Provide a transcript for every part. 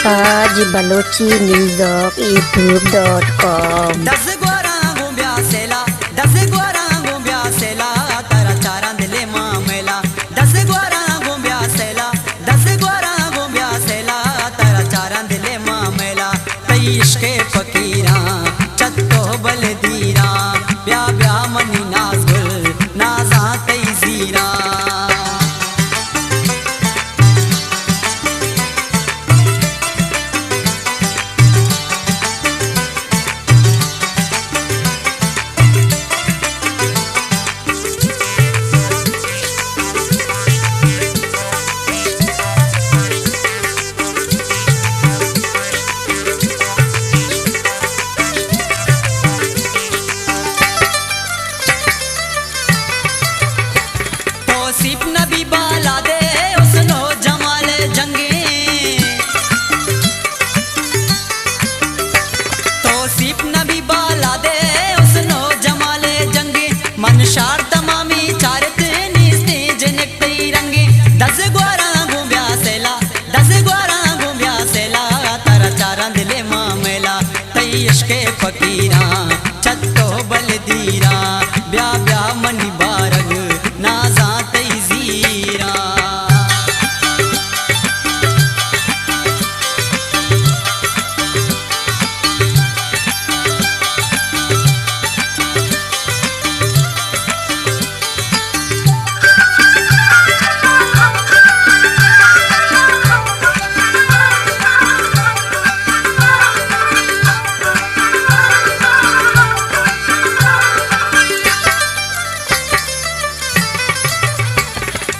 Mumtaz Balochi news youtube.com। दस ग्वारा गुंब्या सेला, दस ग्वारा गुंब्या सेला, तारा चारा दिले मामेला। दस ग्वारा गुंब्या सेला, दस ग्वारा गुंब्या सेला, तारा चारा दिले मामेला। तई इश्के फकीरा चत्तो बलदीरा, ब्या ब्या मनी नाज गुल नाजा तई जीरा। तौसीफ नबी बाला दे उसनो जमाल जंगे, तौसीफ नबी बाला दे उसनो जमाल जंगे। मनशार तमामी चारत निस्ते जनक तई रंगे। दस ग्वारा गुंब्या सेला, दस ग्वारा गुंब्या सेला, तारा चारा दिले मामेला। तई इश्के फकीरा चत्तो बलदीरा, ब्या ब्या मनी बारग नाजा तई जीरा।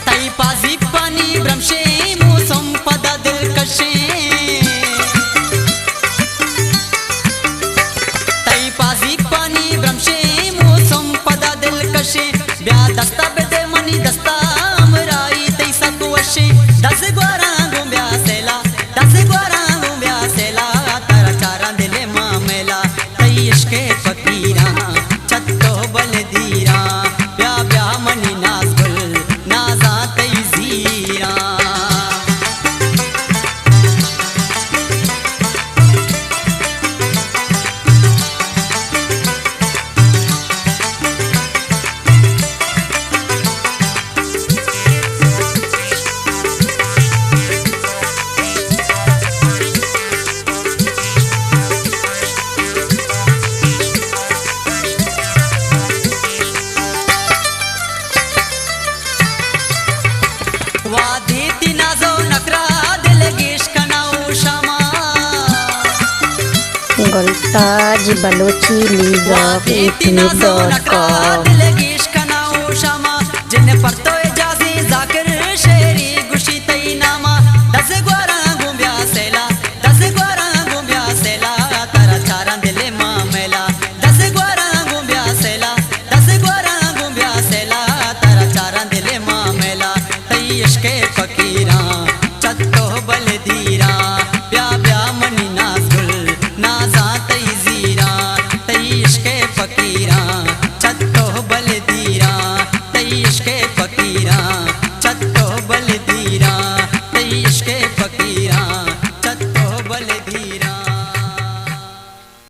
तई पाजी पानी भ्रमशे मौसम पदा दिलकशे, तई पाजी पानी भ्रमशे मौसम पदा दिलकशे। ब्या दस्ता बेदे मनी दस्ता अमराई तई सकुवशे। दस ग्वारा गुंब्या सेला, दस ग्वारा गुंब्या सेला, तारा चारा दिले मामेला। तई इश्के फकीरा चत्तो बलदीरा, ब्या ब्या मनी नाज गुल नाजा तई जीरा। वादी तिनाजो नकरा दिलगेश कनाऊ शमा, मुमताज बलोची न्यूज़ वादी तिनाजो नकरा youtube.com। दिलगेश कनाऊ शमा। जिन परतो जाजी जाकिर शेरी गुशी तई नामा। दस ग्वारा गुंब्या सेला, दस ग्वारा गुंब्या सेला, तारा चारा दिले मामेला। दस ग्वारा गुंब्या सेला, दस ग्वारा गुंब्या सेला, तारा चारा दिले मामेला। तई इश्के फकीरा चत्तो बलदीरा, ब्या ब्या मनी नाज गुल नाजा तई जीरा। तई इश्के फकीरा चत्तो बलदीरा, तई इश्के फकीरा चत्तो बलदीरा, तई इश्के फकीरा।